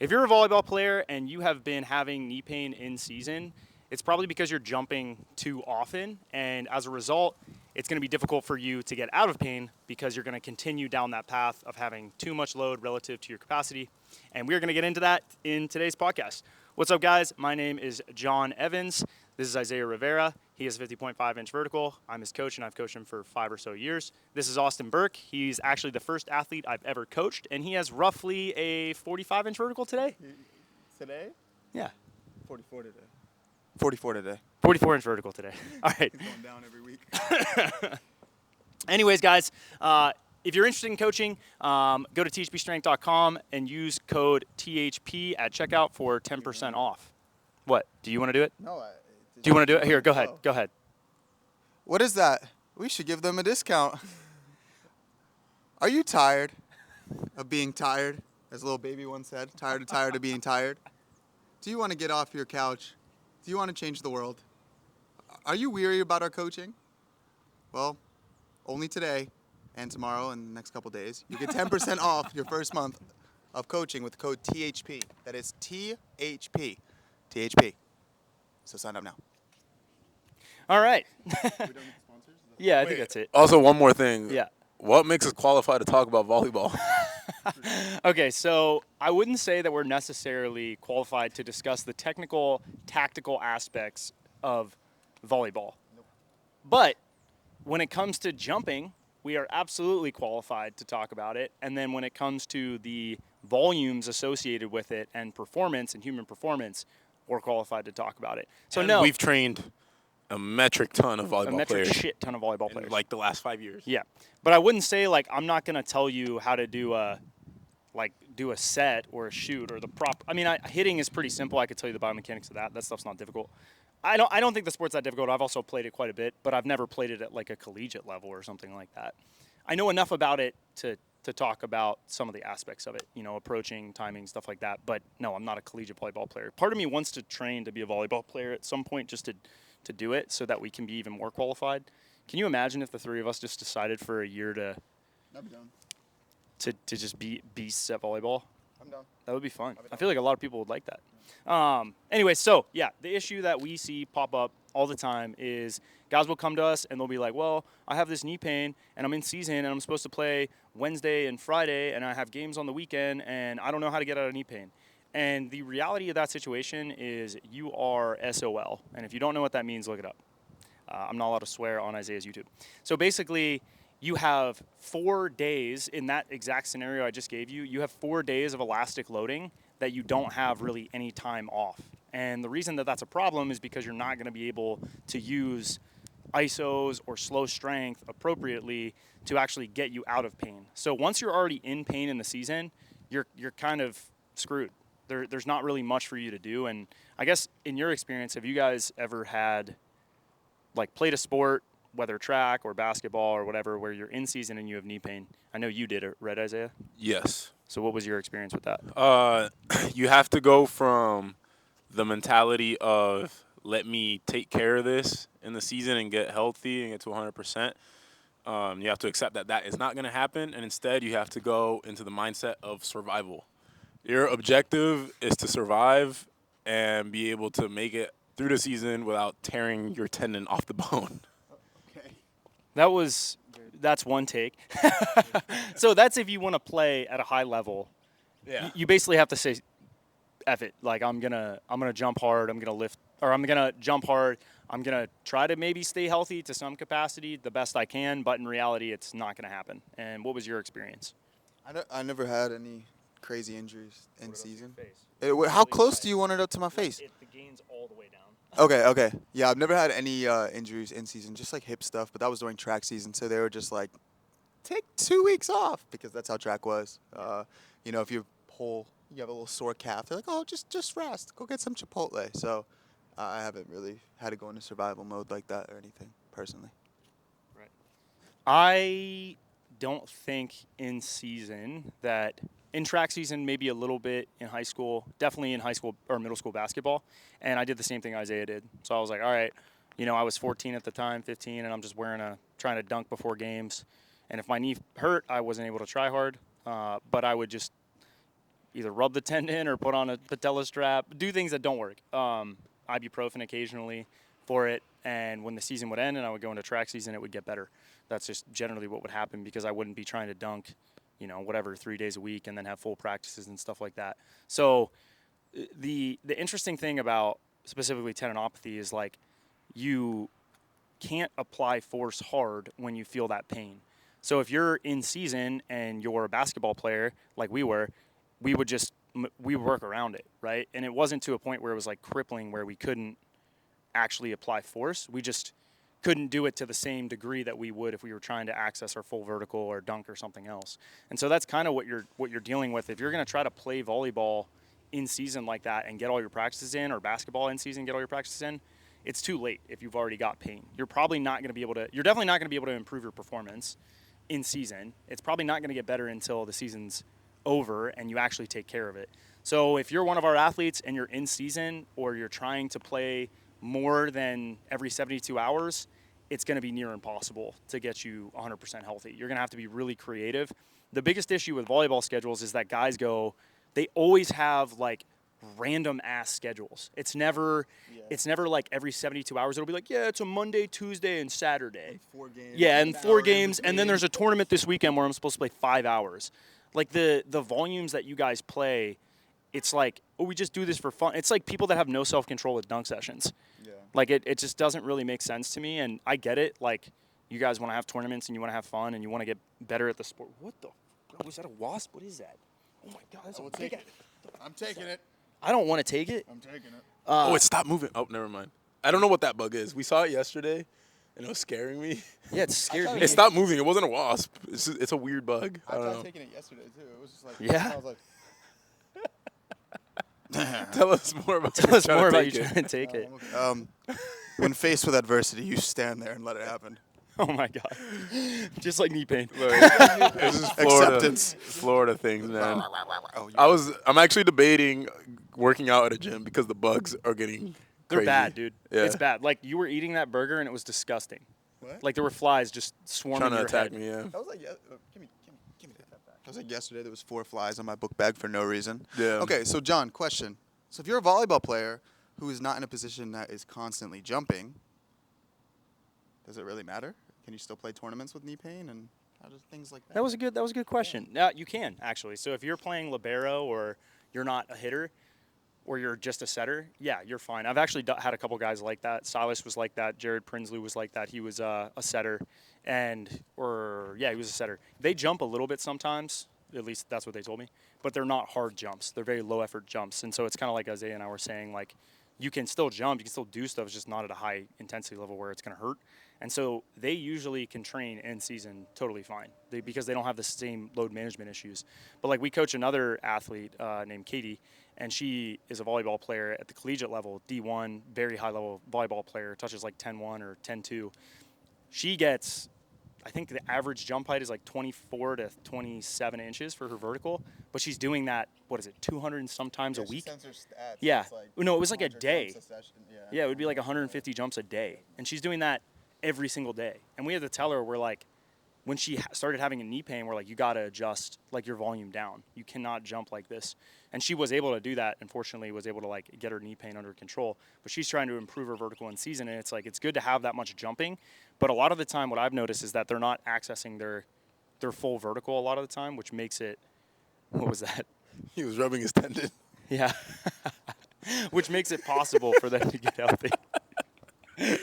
If you're a volleyball player and you have been having knee pain in season, it's probably because you're jumping too often, and as a result, it's going to be difficult for you to get out of pain because you're going to continue down that path of having too much load relative to your capacity. And we're going to get into that in today's podcast. What's up, guys? My name is John Evans. This is Isaiah Rivera. He is 50.5-inch vertical. I'm his coach, and I've coached him for 5 or so years. This is Austin Burke. He's actually the first athlete I've ever coached, and he has roughly a 45-inch vertical today. Today? Yeah. 44 today. 44 today. 44-inch vertical today. All right. He's going down every week. Anyways, guys, if you're interested in coaching, go to THPstrength.com and use code THP at checkout for 10% off. What? Do you want to do it? No. Do you want to do it? Here, go ahead. Go ahead. What is that? We should give them a discount. Are you tired of being tired? As little baby once said, tired of being tired? Do you want to get off your couch? Do you want to change the world? Are you weary about our coaching? Well, only today and tomorrow and the next couple days, you get 10% off your first month of coaching with code THP. That is THP. THP. So sign up now. All right. We done with the sponsors? Yeah, I think that's it. Also, one more thing. Yeah. What makes us qualified to talk about volleyball? Okay, so I wouldn't say that we're necessarily qualified to discuss the technical, tactical aspects of volleyball. Nope. But when it comes to jumping, we are absolutely qualified to talk about it. And then when it comes to the volumes associated with it and performance and human performance, we're qualified to talk about it. So And no, we've trained a metric ton of volleyball a metric players shit ton of volleyball in players. like the last 5 years. Yeah, but I wouldn't say like I'm not gonna tell you how to do a set or a shoot or the prop. I mean, hitting is pretty simple. I could tell you the biomechanics of that. That stuff's not difficult. I don't think the sport's that difficult. I've also played it quite a bit, but I've never played it at like a collegiate level or something like that. I know enough about it to talk about some of the aspects of it, approaching, timing, stuff like that. But no, I'm not a collegiate volleyball player. Part of me wants to train to be a volleyball player at some point just to do it so that we can be even more qualified. Can you imagine if the three of us just decided for a year I'll be done. to just be beasts at volleyball? I'm done. That would be fun. I feel like a lot of people would like that. Anyway, so yeah, the issue that we see pop up all the time is guys will come to us and they'll be like, well, I have this knee pain and I'm in season and I'm supposed to play Wednesday and Friday and I have games on the weekend and I don't know how to get out of knee pain. And the reality of that situation is you are SOL. And if you don't know what that means, look it up. I'm not allowed to swear on Isaiah's YouTube. So basically, you have 4 days in that exact scenario I just gave you. You have 4 days of elastic loading that you don't have really any time off. And the reason that that's a problem is because you're not going to be able to use ISOs or slow strength appropriately to actually get you out of pain. So once you're already in pain in the season, you're kind of screwed. There's not really much for you to do. And I guess in your experience, have you guys ever had, played a sport, whether track or basketball or whatever, where you're in season and you have knee pain? I know you did it, right, Isaiah? Yes. So what was your experience with that? You have to go from the mentality of let me take care of this in the season and get healthy and get to 100%. You have to accept that that is not going to happen, and instead you have to go into the mindset of survival. Your objective is to survive and be able to make it through the season without tearing your tendon off the bone. Okay. That's one take. So that's if you want to play at a high level. Yeah. You basically have to say, F it. Like I'm gonna jump hard. I'm gonna lift, or I'm gonna jump hard. I'm gonna try to maybe stay healthy to some capacity, the best I can. But in reality, it's not gonna happen. And what was your experience? I never had any crazy injuries in season. Face. How close do you want it up to my face? The gain's all the way down. Okay. Yeah, I've never had any injuries in season, just like hip stuff, but that was during track season, so they were just like, take 2 weeks off, because that's how track was. If you have a little sore calf, they're like, oh, just rest, go get some Chipotle. So I haven't really had to go into survival mode like that or anything, personally. Right. I don't think in season that in track season, maybe a little bit in high school, definitely in high school or middle school basketball. And I did the same thing Isaiah did. So I was like, all right, I was 14 at the time, 15, and I'm just trying to dunk before games. And if my knee hurt, I wasn't able to try hard. But I would just either rub the tendon or put on a patella strap, do things that don't work. Ibuprofen occasionally for it, and when the season would end and I would go into track season, it would get better. That's just generally what would happen because I wouldn't be trying to dunk, whatever, 3 days a week and then have full practices and stuff like that. So the interesting thing about specifically tendinopathy is like you can't apply force hard when you feel that pain. So if you're in season and you're a basketball player like we were, we would work around it, right? And it wasn't to a point where it was like crippling where we couldn't actually apply force. We just couldn't do it to the same degree that we would if we were trying to access our full vertical or dunk or something else. And so that's kind of what you're dealing with. If you're going to try to play volleyball in season like that and get all your practices in, or basketball in season, get all your practices in, it's too late if you've already got pain. You're definitely not going to be able to improve your performance in season. It's probably not going to get better until the season's over and you actually take care of it. So if you're one of our athletes and you're in season or you're trying to play more than every 72 hours, it's going to be near impossible to get you 100% healthy. You're going to have to be really creative. The biggest issue with volleyball schedules is that guys they always have like random ass schedules. It's never like every 72 hours it'll be like, yeah, it's a Monday, Tuesday, and Saturday. 4 games. Yeah, and 4 games, and then there's a tournament this weekend where I'm supposed to play 5 hours. Like the volumes that you guys play, it's like, oh, we just do this for fun. It's like people that have no self-control at dunk sessions. Yeah. Like it just doesn't really make sense to me, and I get it. Like you guys want to have tournaments and you want to have fun and you want to get better at the sport. What the? Was that a wasp? What is that? Oh my God, that's a big. I'm taking it. I don't want to take it. I'm taking it. It stopped moving. Oh, never mind. I don't know what that bug is. We saw it yesterday, and it was scaring me. Yeah, it scared me. It stopped moving. It wasn't a wasp. It's a weird bug. I I don't tried know. taking it yesterday too. It was just like, Yeah? I was like, Tell us more about Tell us more about you trying trying to take it. when faced with adversity, you stand there and let it happen. Oh my God. Just like knee pain. This is Acceptance. Florida things, man. Oh, I'm actually debating working out at a gym because the bugs are getting They're crazy. bad, dude. Yeah. It's bad. Like you were eating that burger and it was disgusting. What? Like there were flies just swarming Trying to your attack head. me, yeah. That was like, give me that back. That was like yesterday. There was 4 flies on my book bag for no reason. Yeah. Okay, so John, question. So if you're a volleyball player who is not in a position that is constantly jumping, does it really matter? Can you still play tournaments with knee pain and how does things like that? That was a good question. You can actually. So if you're playing libero or you're not a hitter or you're just a setter, yeah, you're fine. I've actually had a couple guys like that. Silas was like that. Jared Prinsloo was like that. He was a setter, he was a setter. They jump a little bit sometimes. At least that's what they told me. But they're not hard jumps. They're very low effort jumps. And so it's kind of like Isaiah and I were saying, like, you can still jump, you can still do stuff, it's just not at a high intensity level where it's going to hurt. And so they usually can train in season totally fine because they don't have the same load management issues. But like we coach another athlete named Katie, and she is a volleyball player at the collegiate level, D1, very high level volleyball player, touches like 10-1 or 10-2. She gets, I think the average jump height is like 24 to 27 inches for her vertical, but she's doing that, 200 and sometimes a week? Yeah. No, it was like a day. Yeah, it would be like 150 jumps a day. And she's doing that every single day. And we had to tell her, we're like, when she started having a knee pain, we're like, you got to adjust like your volume down. You cannot jump like this. And she was able to do that. Unfortunately, was able to like get her knee pain under control. But she's trying to improve her vertical in season. And it's like, it's good to have that much jumping. But a lot of the time, what I've noticed is that they're not accessing their full vertical a lot of the time, which makes it, what was that? He was rubbing his tendon. Yeah. Which makes it possible for them to get healthy.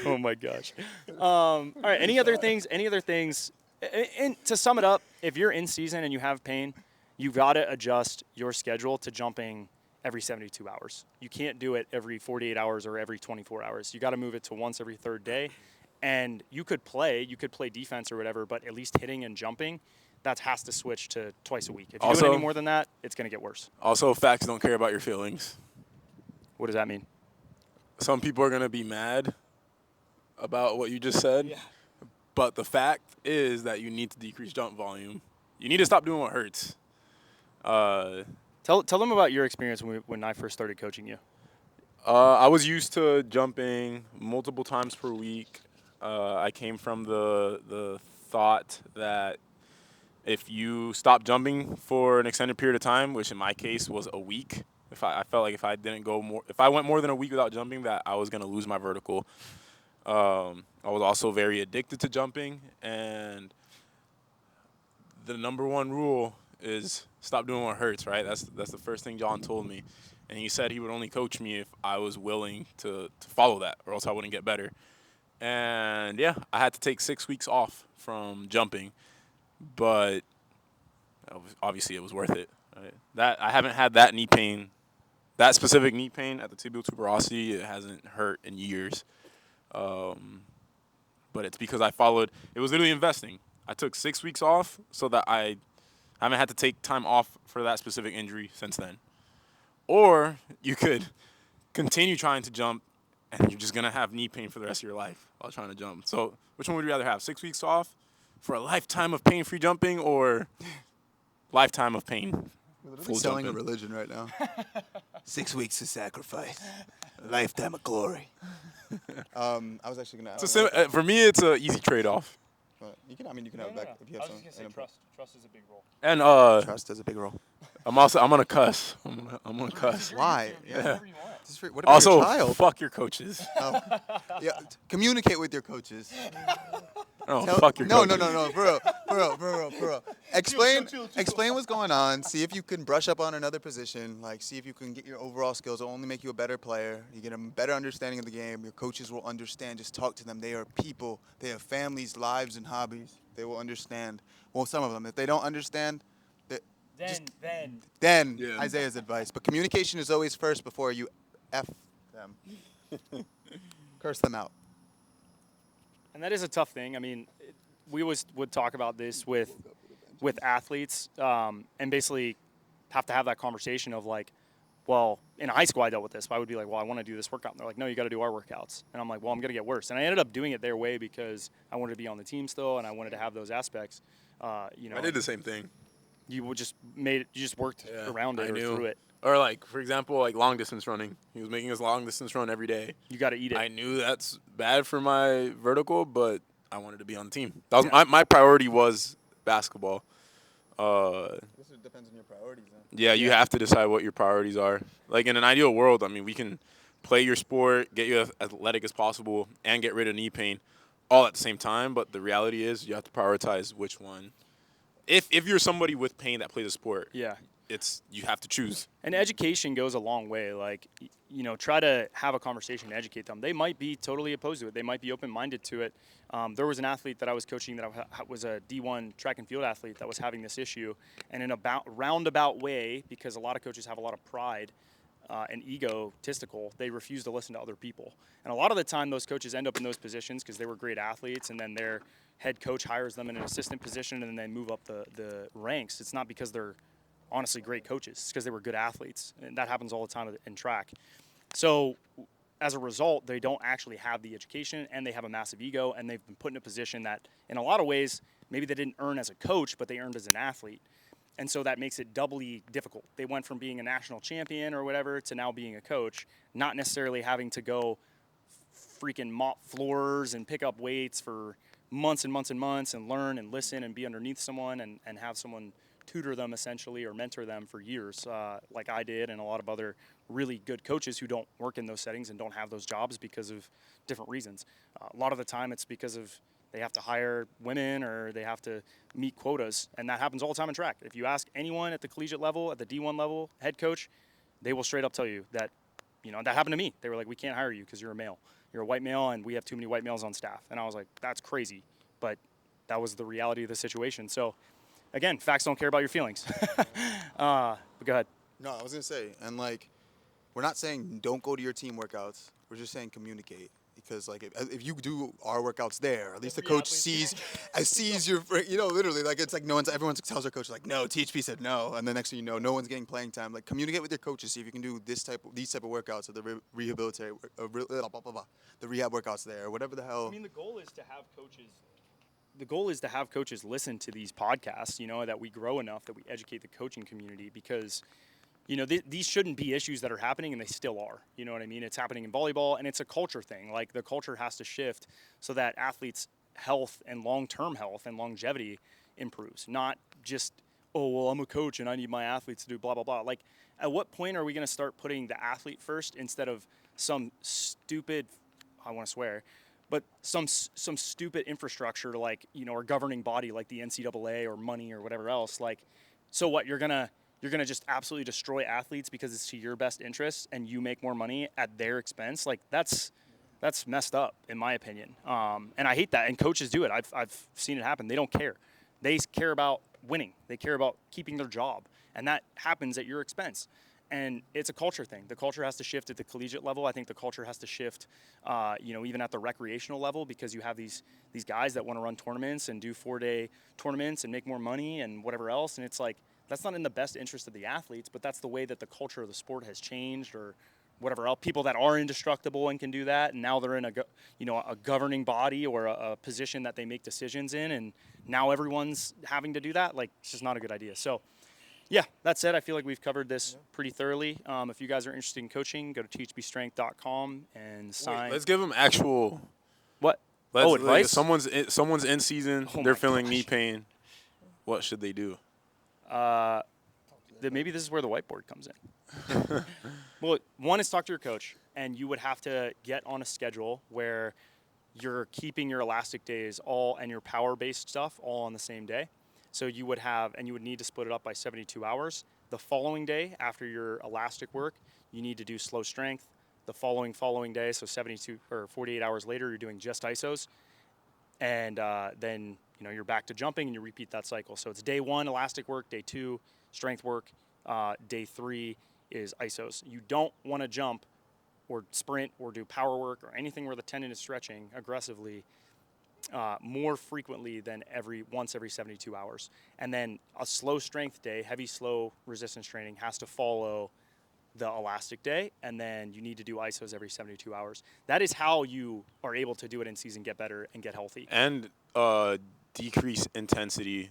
Oh my gosh. All right. Any other things? And to sum it up, if you're in season and you have pain, you've got to adjust your schedule to jumping every 72 hours. You can't do it every 48 hours or every 24 hours. You got to move it to once every third day. And you could play defense or whatever, but at least hitting and jumping, that has to switch to twice a week. If you do it any more than that, it's going to get worse. Also, facts don't care about your feelings. What does that mean? Some people are going to be mad about what you just said. Yeah. But the fact is that you need to decrease jump volume. You need to stop doing what hurts. Tell them about your experience when I first started coaching you. I was used to jumping multiple times per week. I came from the thought that If you stop jumping for an extended period of time, which in my case was a week, I felt like if I went more than a week without jumping, that I was gonna lose my vertical. I was also very addicted to jumping, and the number one rule is stop doing what hurts. Right? That's the first thing John told me, and he said he would only coach me if I was willing to follow that, or else I wouldn't get better. And yeah, I had to take 6 weeks off from jumping, but obviously it was worth it. Right? That I haven't had that knee pain, that specific knee pain at the tibial tuberosity. It hasn't hurt in years, but it's because I followed. It was literally investing. I took 6 weeks off so that I haven't had to take time off for that specific injury since then. Or you could continue trying to jump, and you're just gonna have knee pain for the rest of your life while trying to jump. So, which one would you rather have? 6 weeks off for a lifetime of pain-free jumping, or lifetime of pain? We're selling a religion right now. 6 weeks of sacrifice, a lifetime of glory. I was actually gonna. For me, it's an easy trade-off. You can have it back if you have some. I was just gonna say trust. Trust is a big role. And Trust is a big role. I'm gonna cuss. I'm gonna cuss. Why? Yeah. What about Also, your child? fuck your coaches. Yeah, communicate with your coaches. Fuck your coaches. No, for real. Explain what's going on. See if you can brush up on another position. Like, see if you can get your overall skills. It'll only make you a better player. You get a better understanding of the game. Your coaches will understand. Just talk to them. They are people. They have families, lives, and hobbies. They will understand. Well, some of them. If they don't understand, then Yeah. Isaiah's advice. But communication is always first before you F them. Curse them out. And that is a tough thing. I mean, we always would talk about this with athletes, and basically have to have that conversation of like, well, in high school I dealt with this. But I would be like, well, I want to do this workout. And they're like, no, you got to do our workouts. And I'm like, well, I'm going to get worse. And I ended up doing it their way because I wanted to be on the team still, and I wanted to have those aspects. I did the same thing. You just worked around it or through it. Or like, for example, like long distance running. He was making us long distance run every day. You got to eat it. I knew that's bad for my vertical, but I wanted to be on the team. That was my priority was basketball. This depends on your priorities, then. Yeah, you have to decide what your priorities are. Like in an ideal world, I mean, we can play your sport, get you as athletic as possible, and get rid of knee pain all at the same time. But the reality is you have to prioritize which one. If you're somebody with pain that plays a sport, you have to choose. And education goes a long way. Like, try to have a conversation and educate them. They might be totally opposed to it. They might be open-minded to it. There was an athlete that I was coaching that was a D1 track and field athlete that was having this issue. And in a roundabout way, because a lot of coaches have a lot of pride and egotistical, they refuse to listen to other people. And a lot of the time, those coaches end up in those positions because they were great athletes, and then their head coach hires them in an assistant position, and then they move up the ranks. It's not because they're honestly great coaches. It's because they were good athletes, and that happens all the time in track. So as a result, they don't actually have the education, and they have a massive ego, and they've been put in a position that in a lot of ways maybe they didn't earn as a coach, but they earned as an athlete. And so that makes it doubly difficult. They went from being a national champion or whatever to now being a coach, not necessarily having to go freaking mop floors and pick up weights for months and months and months and learn and listen and be underneath someone and have someone tutor them essentially or mentor them for years, like I did, and a lot of other really good coaches who don't work in those settings and don't have those jobs because of different reasons. A lot of the time it's because of they have to hire women or they have to meet quotas, and that happens all the time in track. If you ask anyone at the collegiate level, at the D1 level, head coach, they will straight up tell you that, that happened to me. They were like, we can't hire you because you're a male. You're a white male, and we have too many white males on staff. And I was like, that's crazy. But that was the reality of the situation. So, again, facts don't care about your feelings. But go ahead. No, I was going to say, and we're not saying don't go to your team workouts. We're just saying communicate. Because if you do our workouts there, at least the coach sees your, literally, everyone tells their coach no, THP said no, and the next thing you know, no one's getting playing time. Like, communicate with your coaches, see if you can do these type of workouts or the the rehab workouts there, or whatever the hell. I mean, the goal is to have coaches listen to these podcasts. That we grow enough that we educate the coaching community because. These shouldn't be issues that are happening, and they still are. You know what I mean? It's happening in volleyball, and it's a culture thing. Like, the culture has to shift so that athletes' health and long-term health and longevity improves, not just, oh, well, I'm a coach and I need my athletes to do blah, blah, blah. Like, at what point are we going to start putting the athlete first instead of some stupid, I want to swear, but some stupid infrastructure like, or governing body like the NCAA or money or whatever else? Like, so what, you're gonna just absolutely destroy athletes because it's to your best interest and you make more money at their expense? Like, that's messed up in my opinion. And I hate that. And coaches do it. I've seen it happen. They don't care. They care about winning. They care about keeping their job, and that happens at your expense. And it's a culture thing. The culture has to shift at the collegiate level. I think the culture has to shift, even at the recreational level, because you have these guys that want to run tournaments and do 4-day tournaments and make more money and whatever else. And it's like, that's not in the best interest of the athletes, but that's the way that the culture of the sport has changed, or whatever else. People that are indestructible and can do that, and now they're in a governing body or a position that they make decisions in, and now everyone's having to do that. Like, it's just not a good idea. So, yeah, that said, I feel like we've covered this pretty thoroughly. If you guys are interested in coaching, go to THPstrength.com and sign. Wait, let's give them actual. What? Advice? Advice? Someone's in season. Oh They're my feeling gosh. knee pain. What should they do? Maybe this is where the whiteboard comes in. Well, one is talk to your coach, and you would have to get on a schedule where you're keeping your elastic days and your power-based stuff all on the same day. So you would need to split it up by 72 hours. The following day, after your elastic work, you need to do slow strength. The following day, so 72 or 48 hours later, you're doing just isos. And then you're back to jumping, and you repeat that cycle. So it's day 1 elastic work, day 2 strength work, day 3 is isos. You don't want to jump or sprint or do power work or anything where the tendon is stretching aggressively more frequently than once every 72 hours. And then a slow strength day, heavy slow resistance training, has to follow the elastic day, and then you need to do isos every 72 hours. That is how you are able to do it in season, get better, and get healthy. And decrease intensity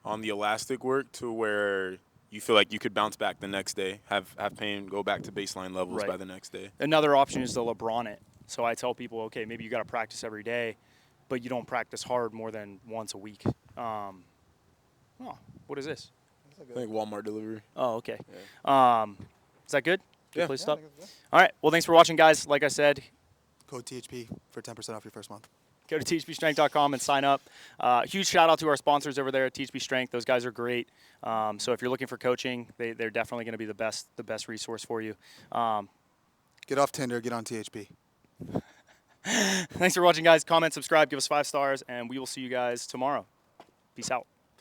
on the elastic work to where you feel like you could bounce back the next day, have pain, go back to baseline levels by the next day. Another option is to LeBron it. So I tell people, okay, maybe you got to practice every day, but you don't practice hard more than once a week. What is this? I think Walmart delivery. Oh, okay. Yeah. Is that good? Good Yeah. place to stop? All right. Well, thanks for watching, guys. Like I said, Code THP for 10% off your first month. go to THPstrength.com and sign up. Huge shout out to our sponsors over there at THP Strength. Those guys are great. So if you're looking for coaching, they're definitely going to be the best resource for you. Get off Tinder, get on THP. Thanks for watching, guys. Comment, subscribe, give us 5 stars, and we will see you guys tomorrow. Peace out.